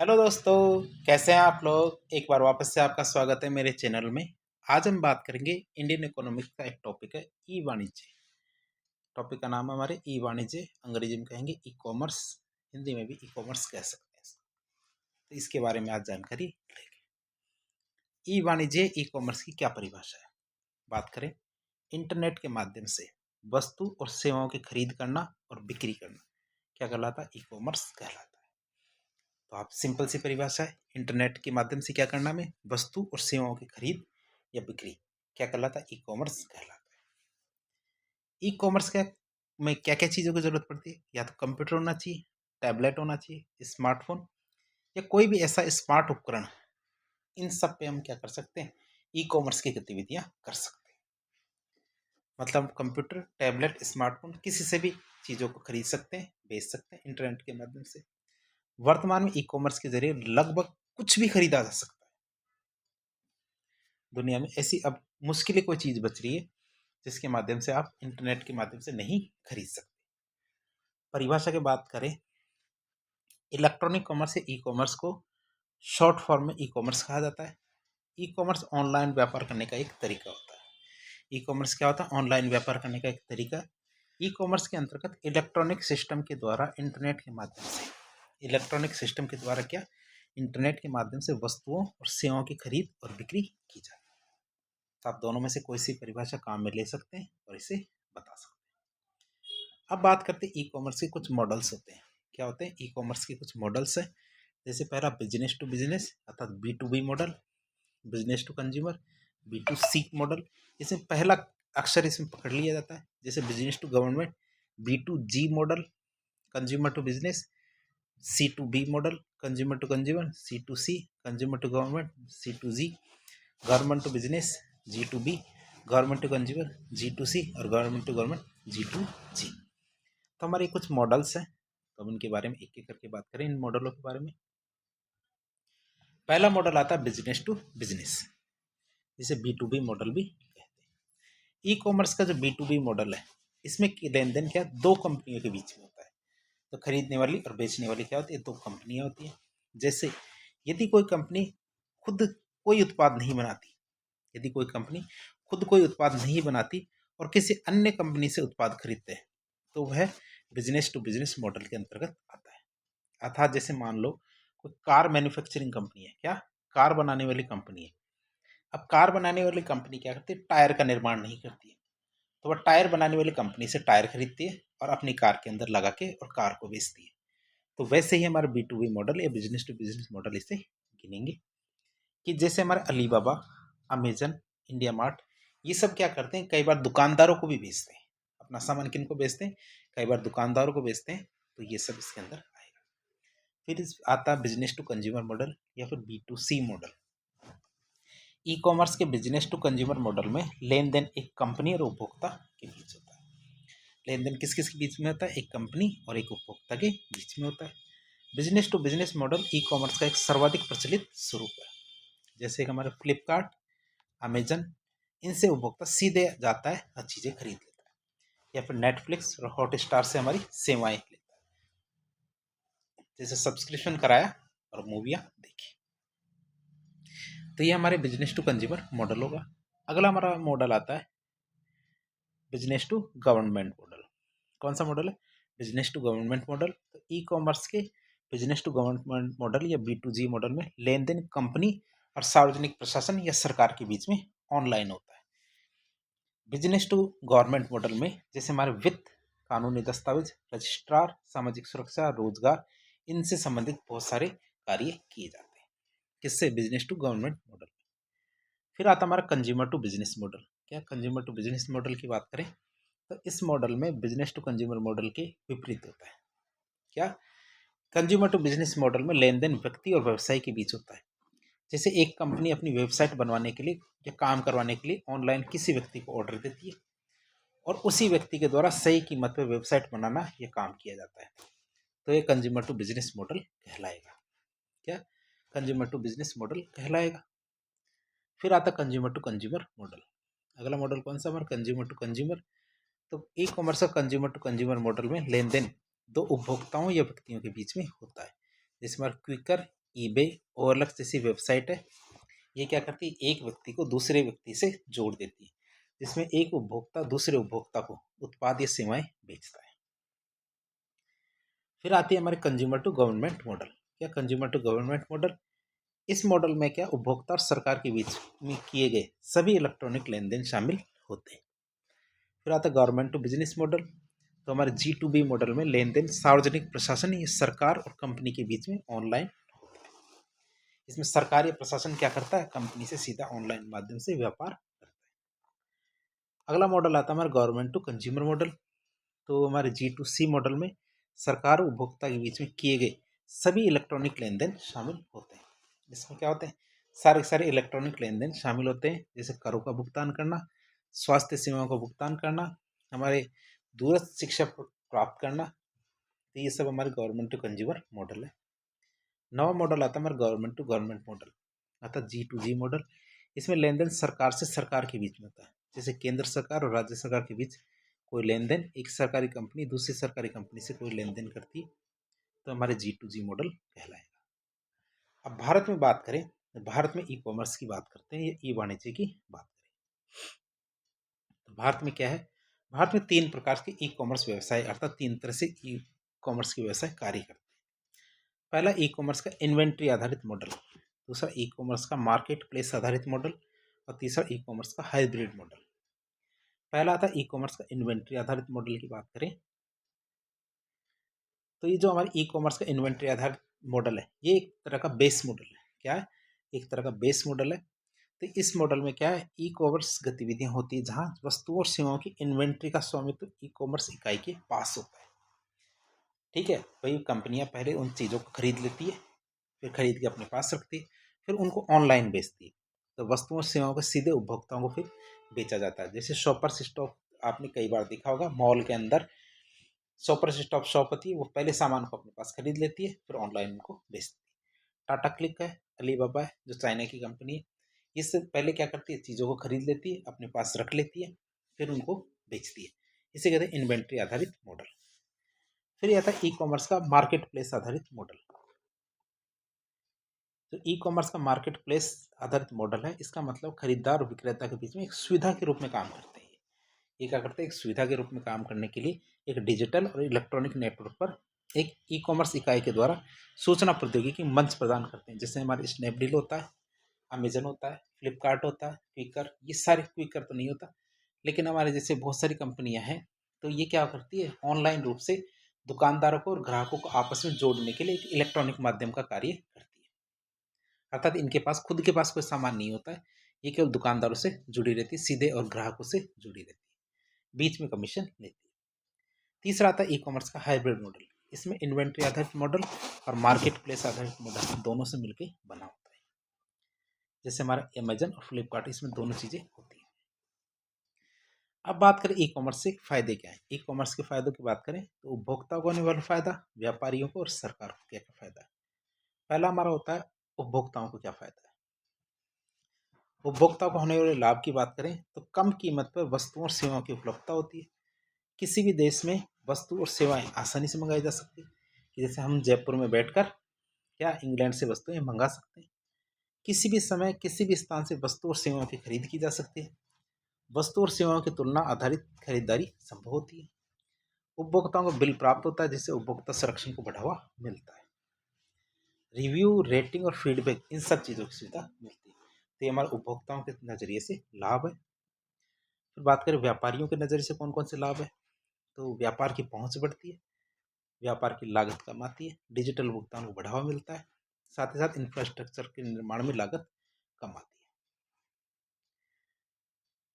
Hello दोस्तों, कैसे हैं आप लोग। एक बार वापस से आपका स्वागत है मेरे चैनल में। आज हम बात करेंगे इंडियन इकोनॉमिक्स का एक टॉपिक है ई वाणिज्य। टॉपिक का नाम है हमारे ई वाणिज्य, अंग्रेजी में कहेंगे ई कॉमर्स, हिंदी में भी ई कॉमर्स कह सकते हैं। तो इसके बारे में आज जानकारी लेंगे। ई वाणिज्य ई कॉमर्स की क्या परिभाषा है। बात करें, इंटरनेट के माध्यम से वस्तु और सेवाओं की खरीद करना और बिक्री करना क्या कहलाता है, ई कॉमर्स कहलाता है। तो आप सिंपल सी परिभाषा है, इंटरनेट के माध्यम से क्या करना, में वस्तु और सेवाओं की खरीद या बिक्री क्या कहलाता है, ई कॉमर्स कहलाता है। ई कॉमर्स का में क्या क्या चीज़ों की जरूरत पड़ती है, या तो कंप्यूटर होना चाहिए, टैबलेट होना चाहिए, स्मार्टफोन या कोई भी ऐसा स्मार्ट उपकरण। इन सब पे हम क्या कर सकते हैं, ई कॉमर्स की गतिविधियां कर सकते हैं। मतलब कंप्यूटर, टैबलेट, स्मार्टफोन, किसी से भी चीज़ों को खरीद सकते हैं, बेच सकते हैं इंटरनेट के माध्यम से। वर्तमान में ई कॉमर्स के जरिए लगभग कुछ भी खरीदा जा सकता है दुनिया में। ऐसी अब मुश्किल कोई चीज़ बच रही है जिसके माध्यम से आप इंटरनेट के माध्यम से नहीं खरीद सकते। परिभाषा की बात करें, इलेक्ट्रॉनिक कॉमर्स या ई कॉमर्स को शॉर्ट फॉर्म में ई कॉमर्स कहा जाता है। ई कॉमर्स ऑनलाइन व्यापार करने का एक तरीका होता है। ई कॉमर्स क्या होता है, ऑनलाइन व्यापार करने का एक तरीका। ई कॉमर्स के अंतर्गत इलेक्ट्रॉनिक सिस्टम के द्वारा इंटरनेट के माध्यम से, इलेक्ट्रॉनिक सिस्टम के द्वारा क्या, इंटरनेट के माध्यम से वस्तुओं और सेवाओं की खरीद और बिक्री की जाती है। तो आप दोनों में से कोई सी परिभाषा काम में ले सकते हैं और इसे बता सकते हैं। अब बात करते हैं ई कॉमर्स के कुछ मॉडल्स होते हैं। क्या होते हैं ई कॉमर्स के कुछ मॉडल्स हैं। जैसे पहला बिजनेस टू बिजनेस अर्थात B2B model, business to consumer B2C model. इसमें पहला अक्षर इसमें पकड़ लिया जाता है। जैसे business to government B2G model, consumer to business C2B model, consumer to consumer C2C, consumer to government C2G, government to business G2B, government to consumer G2C और गवर्नमेंट टू गवर्नमेंट G2G। तो हमारे कुछ मॉडल्स हैं, तो हम इनके बारे में एक एक करके बात करें। इन मॉडलों के बारे में पहला मॉडल आता है बिजनेस टू बिजनेस, जिसे B2B मॉडल भी कहते हैं। ई कॉमर्स का जो B2B मॉडल है, इसमें लेन देन क्या, दो कंपनियों के बीच में होता है। तो खरीदने वाली और बेचने वाली क्या होती है, दो कंपनियां होती हैं। जैसे यदि कोई कंपनी खुद कोई उत्पाद नहीं बनाती, यदि कोई कंपनी खुद कोई उत्पाद नहीं बनाती और किसी अन्य कंपनी से उत्पाद खरीदते हैं, तो वह बिजनेस टू बिजनेस मॉडल के अंतर्गत आता है। अर्थात जैसे मान लो कोई कार मैन्युफैक्चरिंग कंपनी है, क्या, कार बनाने वाली कंपनी है। अब कार बनाने वाली कंपनी क्या करती है, टायर का निर्माण नहीं करती है, तो वह टायर बनाने वाली कंपनी से टायर खरीदती है और अपनी कार के अंदर लगा के और कार को बेचती है। तो वैसे ही हमारा B2B मॉडल या बिजनेस टू बिजनेस मॉडल इसे गिनेंगे। कि जैसे हमारे अलीबाबा, अमेजन, इंडिया मार्ट, ये सब क्या करते हैं, कई बार दुकानदारों को भी बेचते हैं। अपना सामान किन को बेचते हैं, कई बार दुकानदारों को बेचते हैं। तो ये सब इसके अंदर आएगा। फिर आता है बिजनेस टू कंज्यूमर मॉडल या फिर B2C मॉडल। ई कॉमर्स के बिजनेस टू कंज्यूमर मॉडल में लेन देन एक कंपनी और उपभोक्ता के बीच होता है। लेन देन किस किस के बीच में होता है, एक कंपनी और एक उपभोक्ता के बीच में होता है। Business to business model e commerce का एक सर्वाधिक प्रचलित स्वरूप है। जैसे हमारे फ्लिपकार्ट, अमेजन, इनसे उपभोक्ता सीधे जाता है और चीज़ें खरीद लेता है। या फिर नेटफ्लिक्स और हॉटस्टार से हमारी सेवाएं लेता है, जैसे सब्सक्रिप्शन कराया और मूवियाँ देखी। तो ये हमारे बिजनेस टू कंज्यूमर मॉडल होगा। अगला हमारा मॉडल आता है बिजनेस टू गवर्नमेंट मॉडल। कौन सा मॉडल है, बिजनेस टू गवर्नमेंट मॉडल। तो ई कॉमर्स के बिजनेस टू गवर्नमेंट मॉडल या B2G मॉडल में लेन देन कंपनी और सार्वजनिक प्रशासन या सरकार के बीच में ऑनलाइन होता है। बिजनेस टू गवर्नमेंट मॉडल में जैसे हमारे वित्त, कानूनी दस्तावेज, रजिस्ट्रार, सामाजिक सुरक्षा, रोजगार, इनसे संबंधित बहुत सारे कार्य किए जाते हैं। किससे, बिजनेस टू गवर्नमेंट मॉडल। फिर आता हमारा कंज्यूमर टू बिजनेस मॉडल। क्या, कंज्यूमर टू बिजनेस मॉडल की बात करें तो इस मॉडल में बिजनेस टू कंज्यूमर मॉडल के विपरीत होता है। क्या, कंज्यूमर टू बिजनेस मॉडल में लेन देन व्यक्ति और व्यवसाय के बीच होता है। जैसे एक कंपनी अपनी वेबसाइट बनवाने के लिए या काम करवाने के लिए ऑनलाइन किसी व्यक्ति को ऑर्डर देती है और उसी व्यक्ति के द्वारा सही कीमत पर वेबसाइट बनाना यह काम किया जाता है। तो ये कंज्यूमर टू बिजनेस मॉडल कहलाएगा। क्या, कंज्यूमर टू बिजनेस मॉडल कहलाएगा। फिर आता कंज्यूमर टू कंज्यूमर मॉडल। अगला मॉडल कौन सा हमारा, कंज्यूमर टू कंज्यूमर। तो ई कॉमर्स का कंज्यूमर टू कंज्यूमर मॉडल में लेन देन दो उपभोक्ताओं या व्यक्तियों के बीच में होता है। जैसे हमारा क्विकर ईबे, ओएलएक्स जैसी वेबसाइट है। ये क्या करती है, एक व्यक्ति को दूसरे व्यक्ति से जोड़ देती है, जिसमें एक उपभोक्ता दूसरे उपभोक्ता को उत्पाद या सेवाएं बेचता है। फिर आती है हमारे कंज्यूमर टू गवर्नमेंट मॉडल। क्या कंज्यूमर टू गवर्नमेंट मॉडल, इस मॉडल में क्या उपभोक्ता और सरकार के बीच में किए गए सभी इलेक्ट्रॉनिक लेन देन शामिल होते हैं। फिर आता है गवर्नमेंट टू बिजनेस मॉडल। तो हमारे G2B मॉडल में लेन देन सार्वजनिक प्रशासन या सरकार और कंपनी के बीच में ऑनलाइन होता है। इसमें सरकार या प्रशासन क्या करता है, कंपनी से सीधा ऑनलाइन माध्यम से व्यापार करता है। अगला मॉडल आता है हमारा गवर्नमेंट टू कंज्यूमर मॉडल। तो हमारे G2C मॉडल में सरकार और उपभोक्ता के बीच में किए गए सभी इलेक्ट्रॉनिक लेन देन शामिल होते हैं। इसमें क्या होते हैं, सारे सारे इलेक्ट्रॉनिक लेन देन शामिल होते हैं, जैसे करों का भुगतान करना, स्वास्थ्य सेवाओं का भुगतान करना, हमारे दूरस्थ शिक्षा प्राप्त करना। तो ये सब हमारे गवर्नमेंट टू कंज्यूमर मॉडल है। नवा मॉडल आता है हमारा गवर्नमेंट टू गवर्नमेंट मॉडल, अर्थात G2G मॉडल। इसमें लेन देन सरकार से सरकार के बीच में होता है, जैसे केंद्र सरकार और राज्य सरकार के बीच कोई लेन देन, एक सरकारी कंपनी दूसरी सरकारी कंपनी से कोई लेन देन करती है, तो हमारे G2G मॉडल कहलाएगा। अब भारत में बात करें तो भारत में ई कॉमर्स की बात करते हैं या ई वाणिज्य की बात करें तो भारत में क्या है, भारत में 3 प्रकार के ई कॉमर्स व्यवसाय अर्थात 3 तरह से ई कॉमर्स के व्यवसाय कार्य करते हैं। पहला ई कॉमर्स का इन्वेंट्री आधारित मॉडल, दूसरा ई कॉमर्स का मार्केट प्लेस आधारित मॉडल और तीसरा ई कॉमर्स का हाइब्रिड मॉडल। पहला आता ई कॉमर्स का इन्वेंट्री आधारित मॉडल की बात करें तो ये जो हमारे ई कॉमर्स का इन्वेंट्री आधारित मॉडल है, ये एक तरह का बेस मॉडल है। क्या है, एक तरह का बेस मॉडल है। तो इस मॉडल में क्या है, ई कॉमर्स गतिविधियां होती है जहां वस्तुओं और सेवाओं की इन्वेंट्री का स्वामित्व ई कॉमर्स इकाई के पास होता है। ठीक है, वही कंपनियां पहले उन चीज़ों को खरीद लेती है, फिर खरीद के अपने पास रखती है, फिर उनको ऑनलाइन बेचती है। तो वस्तुओं और सेवाओं को सीधे उपभोक्ताओं को फिर बेचा जाता है। जैसे शॉपर स्टॉप आपने कई बार देखा होगा, मॉल के अंदर शॉपर स्टॉप शॉप होती है, वो पहले सामान को अपने पास खरीद लेती है, फिर ऑनलाइन उनको बेचती है। टाटा क्लिक है, अलीबाबा है, जो चाइना की कंपनी है, इससे पहले क्या करती है, चीज़ों को खरीद लेती है, अपने पास रख लेती है, फिर उनको बेचती है। इसे कहते हैं इन्वेंट्री आधारित मॉडल। फिर आता है ई कॉमर्स का मार्केट प्लेस आधारित मॉडल। तो ई कॉमर्स का मार्केट प्लेस आधारित मॉडल है, इसका मतलब खरीदार और विक्रेता के बीच में एक सुविधा के रूप में काम करते हैं। ये क्या करते हैं, एक सुविधा के रूप में काम करने के लिए एक डिजिटल और इलेक्ट्रॉनिक नेटवर्क पर एक ई कॉमर्स इकाई के द्वारा सूचना प्रौद्योगिकी मंच प्रदान करते हैं। जैसे हमारे स्नैपडील होता है, अमेजन होता है, फ्लिपकार्ट होता है, क्विकर, ये सारे, क्विकर तो नहीं होता, लेकिन हमारे जैसे बहुत सारी कंपनियां हैं, तो ये क्या करती है, ऑनलाइन रूप से दुकानदारों को और ग्राहकों को आपस में जोड़ने के लिए एक इलेक्ट्रॉनिक माध्यम का कार्य करती है। अर्थात इनके पास खुद के पास कोई सामान नहीं होता है, ये केवल दुकानदारों से जुड़ी रहती है, सीधे, और ग्राहकों से जुड़ी रहती है, बीच में कमीशन लेती है। तीसरा आता है ई कॉमर्स का हाइब्रिड मॉडल। इसमें इन्वेंट्री आधारित मॉडल और मार्केट प्लेस आधारित मॉडल दोनों से मिलकर बना होता है। जैसे हमारा अमेजन और फ्लिपकार्ट, इसमें दोनों चीज़ें होती हैं। अब बात करें ई कॉमर्स से फायदे क्या है। ई कॉमर्स के फायदों की बात करें तो उपभोक्ता को होने वाला फायदा, व्यापारियों को और सरकार को क्या क्या फायदा है। पहला हमारा होता है उपभोक्ताओं को क्या फायदा है। उपभोक्ता को होने वाले लाभ की बात करें तो कम कीमत पर वस्तुओं और सेवाओं की उपलब्धता होती है। किसी भी देश में वस्तु और सेवाएं आसानी से मंगाई जा सकती है, कि जैसे हम जयपुर में बैठकर क्या इंग्लैंड से वस्तुएं मंगा सकते हैं। किसी भी समय किसी भी स्थान से वस्तु और सेवाओं की खरीद की जा सकती है। वस्तु और सेवाओं की तुलना आधारित खरीदारी संभव होती है। उपभोक्ताओं को बिल प्राप्त होता है, जिससे उपभोक्ता संरक्षण को बढ़ावा मिलता है। रिव्यू, रेटिंग और फीडबैक, इन सब चीज़ों की सुविधा मिलती है। तो ये हमारे उपभोक्ताओं के नज़रिए से लाभ है। फिर बात करें व्यापारियों के नज़रिए से कौन कौन से लाभ है, तो व्यापार की पहुंच बढ़ती है, व्यापार की लागत कम आती है, डिजिटल भुगतान को बढ़ावा मिलता है, साथ ही साथ इंफ्रास्ट्रक्चर के निर्माण में लागत कम आती है।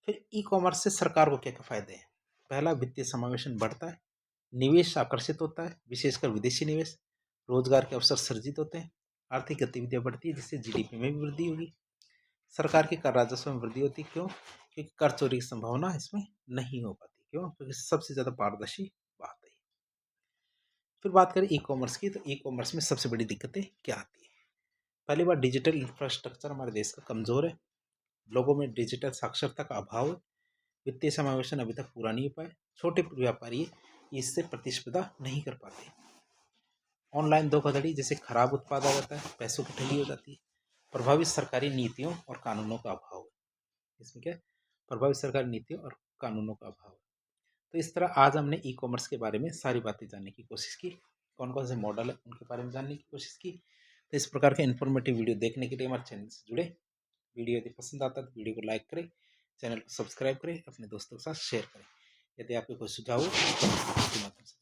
फिर ई कॉमर्स से सरकार को क्या क्या फायदे हैं। पहला, वित्तीय समावेशन बढ़ता है, निवेश आकर्षित होता है, विशेषकर विदेशी निवेश, रोजगार के अवसर सृजित होते हैं, आर्थिक गतिविधियां बढ़ती है, जिससे जीडीपी में भी वृद्धि होगी। सरकार के कर राजस्व में वृद्धि होती है, क्यों, क्योंकि कर चोरी की संभावना इसमें नहीं हो पाती, क्यों, क्योंकि सबसे ज़्यादा पारदर्शी बात है। फिर बात करें ई कॉमर्स की, तो ई कॉमर्स में सबसे बड़ी दिक्कतें क्या आती है। पहली बात, डिजिटल इंफ्रास्ट्रक्चर हमारे देश का कमज़ोर है, लोगों में डिजिटल साक्षरता का अभाव है, वित्तीय समावेशन अभी तक पूरा नहीं हो पाया, छोटे व्यापारी इससे प्रतिस्पर्धा नहीं कर पाते। ऑनलाइन धोखाधड़ी, जैसे खराब उत्पाद आ जाता है, पैसों की ठगी हो जाती है। प्रभावित सरकारी नीतियों और कानूनों का अभाव, इसमें क्या है, प्रभावित सरकारी नीतियों और कानूनों का अभाव। तो इस तरह आज हमने ई कॉमर्स के बारे में सारी बातें जानने की कोशिश की, कौन कौन से मॉडल है उनके बारे में जानने की कोशिश की। तो इस प्रकार के इन्फॉर्मेटिव वीडियो देखने के लिए हमारे चैनल से जुड़े। वीडियो यदि पसंद आता है तो वीडियो को लाइक करें, चैनल को सब्सक्राइब करें, अपने दोस्तों के साथ शेयर करें। यदि आपके कोई सुझाव हो तो कमेंट के माध्यम से